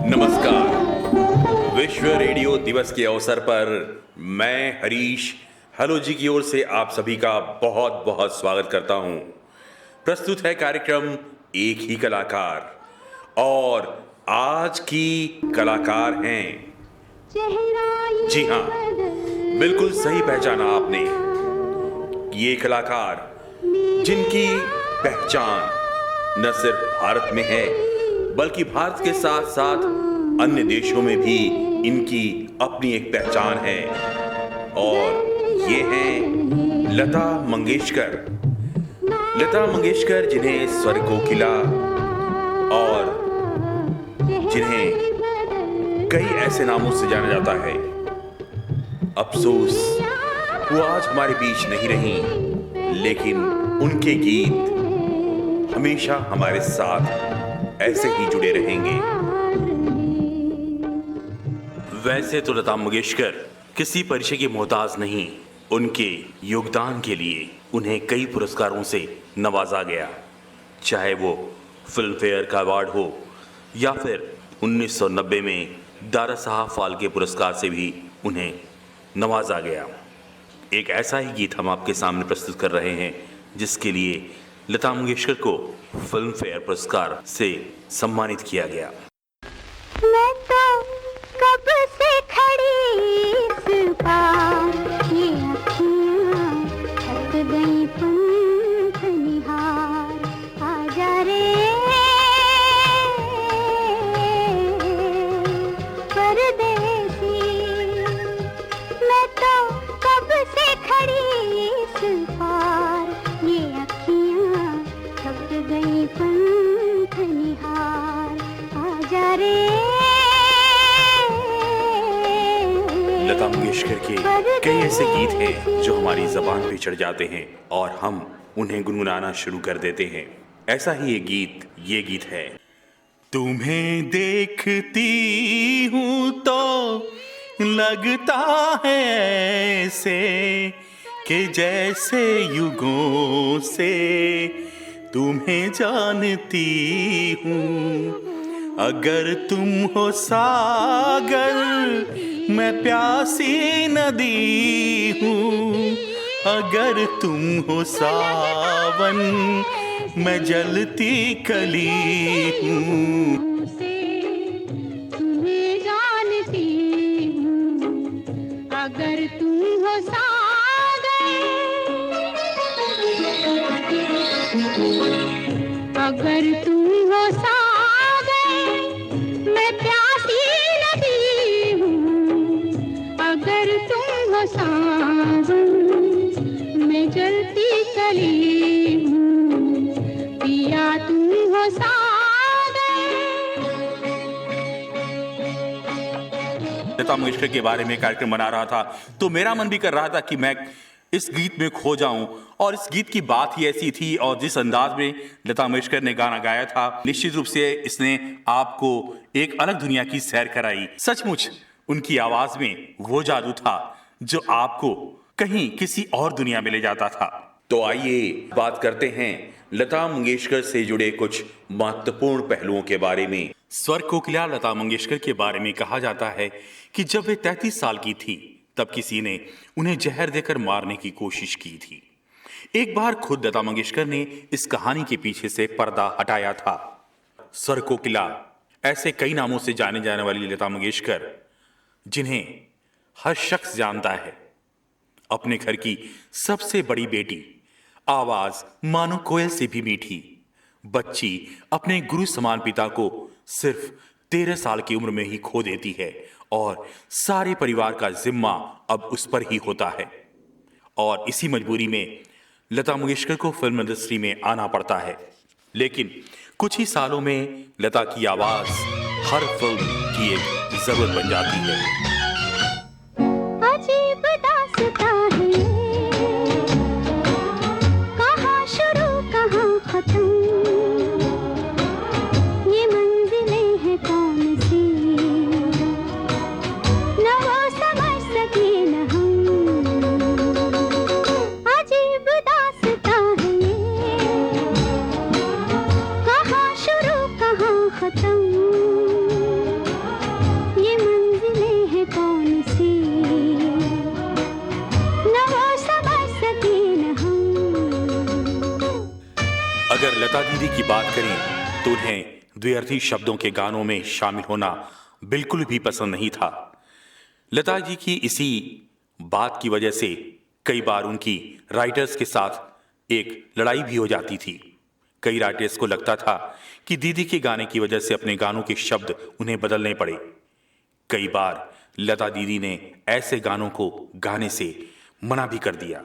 नमस्कार। विश्व रेडियो दिवस के अवसर पर मैं हरीश हेलो जी की ओर से आप सभी का बहुत बहुत स्वागत करता हूं। प्रस्तुत है कार्यक्रम एक ही कलाकार और आज की कलाकार हैं, जी हाँ, बिल्कुल सही पहचाना आपने। ये कलाकार जिनकी पहचान न सिर्फ भारत में है बल्कि भारत के साथ साथ अन्य देशों में भी इनकी अपनी एक पहचान है और ये हैं लता मंगेशकर। लता मंगेशकर जिन्हें स्वर कोकिला और जिन्हें कई ऐसे नामों से जाना जाता है। अफसोस वो आज हमारे बीच नहीं रही, लेकिन उनके गीत हमेशा हमारे साथ ऐसे ही जुड़े रहेंगे। वैसे तो लता मंगेशकर किसी परिचय की मोहताज नहीं। उनके योगदान के लिए उन्हें कई पुरस्कारों से नवाजा गया, चाहे वो फिल्म फेयर का अवार्ड हो या फिर 1990 में दारा साहब फाल्के पुरस्कार से भी उन्हें नवाजा गया। एक ऐसा ही गीत हम आपके सामने प्रस्तुत कर रहे हैं जिसके लिए लता मंगेशकर को फिल्म फेयर पुरस्कार से सम्मानित किया गया। मैं तो कब से खड़ी इस पार, ये अखियाँ थक गई पंख निहार, आजा रे परदेसी। मैं तो कब से खड़ी इस पार, ये अखियाँ थक गई पंख निहार, आजा रे। लता मंगेशकर के कई ऐसे गीत हैं जो हमारी जबान पे चढ़ जाते हैं और हम उन्हें गुनगुनाना शुरू कर देते हैं। ऐसा ही ये गीत है। तुम्हें देखती हूँ तो लगता है ऐसे कि जैसे युगों से तुम्हें जानती हूँ। अगर तुम हो सागर मैं प्यासी नदी हूँ, अगर तुम हो सावन मैं जलती कली हूँ। तुम्हें जानती हूँ, अगर तुम हो सागर, अगर तुम हो सागर मैं प्यासी नदी हूँ, अगर तुम हो सावन मैं जलती कली हूँ, पिया तुम हो सागर। लता मंगेशकर के बारे में कार्यक्रम बना रहा था तो मेरा मन भी कर रहा था कि मैं इस गीत में खो जाऊं और इस गीत की बात ही ऐसी थी और जिस अंदाज में लता मंगेशकर ने गाना गाया था, निश्चित रूप से इसने आपको एक अलग दुनिया की सैर कराई। सचमुच उनकी आवाज में वो जादू था जो आपको कहीं किसी और दुनिया में ले जाता था। तो आइए बात करते हैं लता मंगेशकर से जुड़े कुछ महत्वपूर्ण पहलुओं के बारे में। स्वर कोकिला लता मंगेशकर के बारे में कहा जाता है कि जब वे 33 साल की थी तब किसी ने उन्हें जहर देकर मारने की कोशिश की थी। एक बार खुद लता मंगेशकर ने इस कहानी के पीछे से पर्दा हटाया था। स्वर कोकिला, ऐसे कई नामों से जाने जाने वाली लता मंगेशकर जिन्हें हर शख्स जानता है। अपने घर की सबसे बड़ी बेटी, आवाज मानो कोयल से भी मीठी, बच्ची अपने गुरु समान पिता को सिर्फ 13 साल की उम्र में ही खो देती है और सारे परिवार का जिम्मा अब उस पर ही होता है। और इसी मजबूरी में लता मंगेशकर को फिल्म इंडस्ट्री में आना पड़ता है, लेकिन कुछ ही सालों में लता की आवाज हर फिल्म की एक जरूरत बन जाती है। अजीब दास्तां है, कहाँ शुरू कहाँ खत्म, ये मंजिलें हैं कौन सी, न वो समझ सके न हम। अजीब दास्तां है ये, कहाँ शुरू कहाँ खत्म, लता दीदी की बात करें तो उन्हें द्व्यर्थी शब्दों के गानों में शामिल होना बिल्कुल भी पसंद नहीं था। लता जी की इसी बात की वजह से कई बार उनकी राइटर्स के साथ एक लड़ाई भी हो जाती थी। कई राइटर्स को लगता था कि दीदी के गाने की वजह से अपने गानों के शब्द उन्हें बदलने पड़े। कई बार लता दीदी ने ऐसे गानों को गाने से मना भी कर दिया।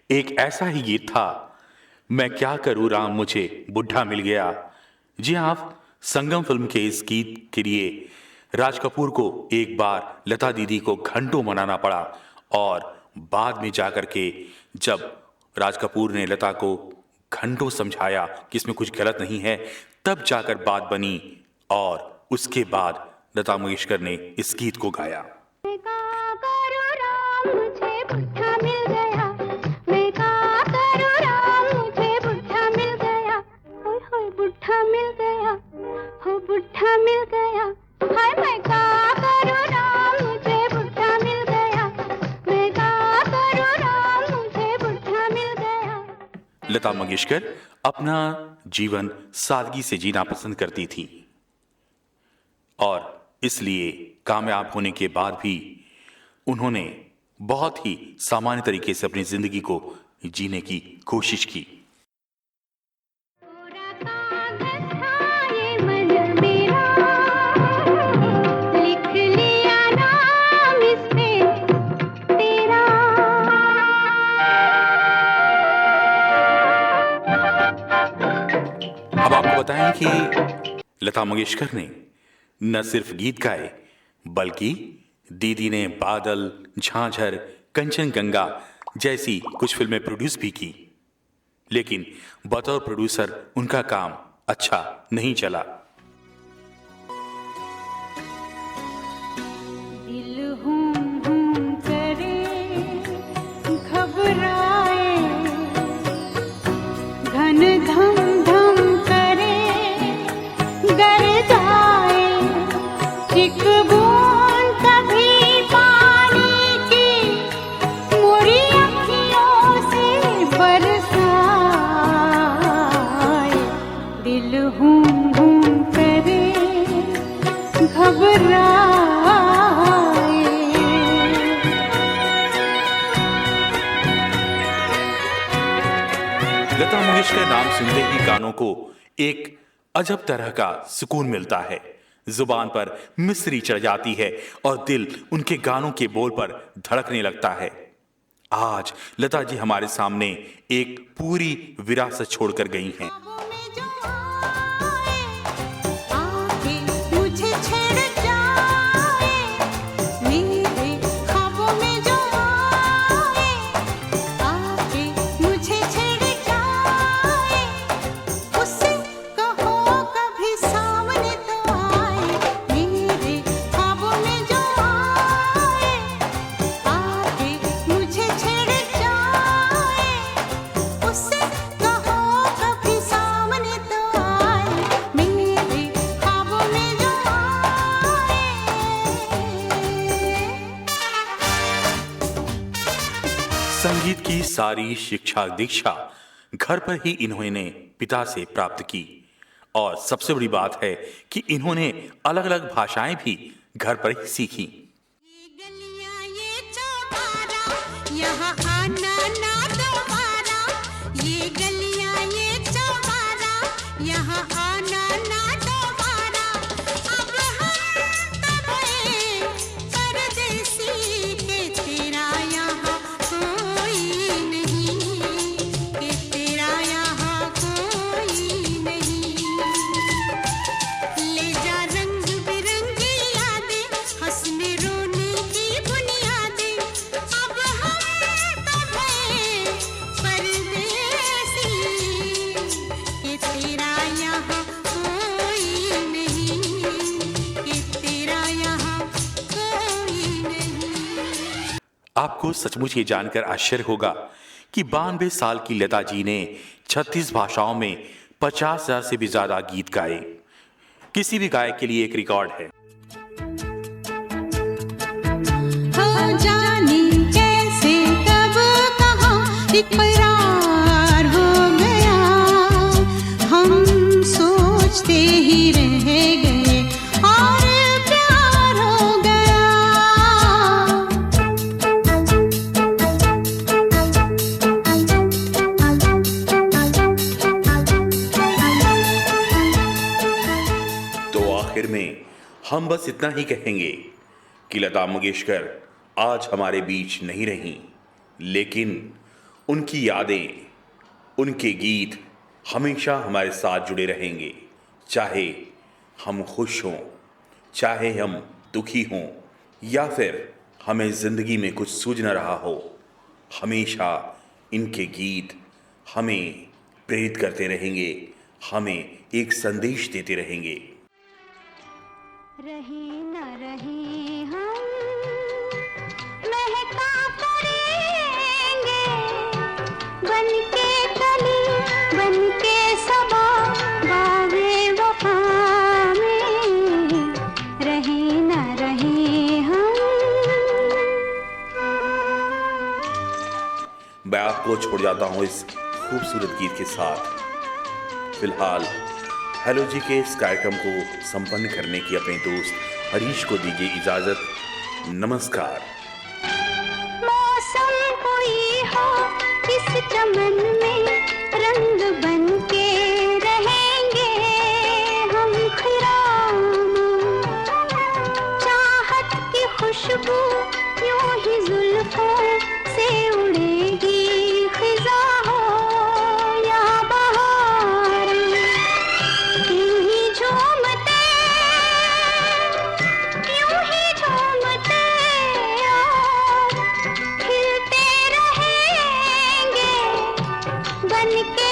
एक ऐसा ही गीत था, मैं क्या करूं राम मुझे बुढ़ा मिल गया। जी हाँ, संगम फिल्म के इस गीत के लिए राज कपूर को एक बार लता दीदी को घंटों मनाना पड़ा और बाद में जाकर के जब राज कपूर ने लता को घंटों समझाया कि इसमें कुछ गलत नहीं है, तब जाकर बात बनी और उसके बाद लता मंगेशकर ने इस गीत को गाया। लता मंगेशकर अपना जीवन सादगी से जीना पसंद करती थी और इसलिए कामयाब होने के बाद भी उन्होंने बहुत ही सामान्य तरीके से अपनी जिंदगी को जीने की कोशिश की। अब आपको बताएं कि लता मंगेशकर ने न सिर्फ गीत गाए बल्कि दीदी ने बादल, झांझर, कंचनजंगा जैसी कुछ फिल्में प्रोड्यूस भी की, लेकिन बतौर प्रोड्यूसर उनका काम अच्छा नहीं चला। दिल हूं करे घबराए, घन धम धम करे डर जाए, एक बूंद कभी पानी की मोरी अखियों से बरसाए। दिल हूं करे घबराए। लता मंगेशकर नाम सुनते ही कानों को एक अजब तरह का सुकून मिलता है, जुबान पर मिश्री चढ़ जाती है और दिल उनके गानों के बोल पर धड़कने लगता है। आज लता जी हमारे सामने एक पूरी विरासत छोड़कर गई हैं। ख्वाबों में जो आए, आके मुझे छेड़ जाए, मेरे ख्वाबों में जो आए, आके मुझे छेड़ जाए, उससे कहो कभी सामने तो आए, मेरे ख्वाबों में जो आए, आके मुझे छेड़ जाए, उससे कहो कभी सामने तो आए, मेरे ख्वाबों में जो आए। संगीत की सारी शिक्षा दीक्षा घर पर ही इन्होंने पिता से प्राप्त की और सबसे बड़ी बात है कि इन्होंने अलग अलग भाषाएं भी घर पर ही सीखी। ये गलियां ये चौबारा, यहाँ आना ना दोबारा, ये गलियां ये चौबारा, यहाँ आना ना दोबारा। अब हम तब हैं परदेसी के तेरा यहाँ कोई नहीं, के तेरा यहाँ कोई नहीं। ले जा रंग बिरंगी यादें, हंसने रोने की बुनियादें, अब हम तब हैं परदेसी, के तेरा यहाँ कोई नहीं, के तेरा यहाँ कोई नहीं। आपको सचमुच ये जानकर आश्चर्य होगा कि 92 साल की लता जी ने 36 भाषाओं में 50,000 से भी ज्यादा गीत गाए। किसी भी गायक के लिए एक रिकॉर्ड है। हो जाने कैसे कब कहाँ इकरार हो गया, सोचते ही रह गए और प्यार हो गया। तो आखिर में हम बस इतना ही कहेंगे कि लता मंगेशकर आज हमारे बीच नहीं रहीं, लेकिन उनकी यादें, उनके गीत हमेशा हमारे साथ जुड़े रहेंगे। चाहे हम खुश हों, चाहे हम दुखी हों, या फिर हमें ज़िंदगी में कुछ सूझ न रहा हो, हमेशा इनके गीत हमें प्रेरित करते रहेंगे, हमें एक संदेश देते रहेंगे। रहे न रहे हम महका करेंगे, बनके कली बनके सबा बागे वफा में, रहे न रहे हम। मैं आपको छोड़ जाता हूँ इस खूबसूरत गीत के साथ। फिलहाल हेलो जी के इस कार्यक्रम को संपन्न करने की अपने दोस्त हरीश को दीजिए इजाजत। नमस्कार। मौसम हुई हो इस चमन में, रंग बन के रहेंगे हम खिराम। चाहत की खुशबू यूं ही जुल्फों से उड़ेगी, खिजा हो या बहार। यूं ही झूमते और खिलते रहेंगे, बनके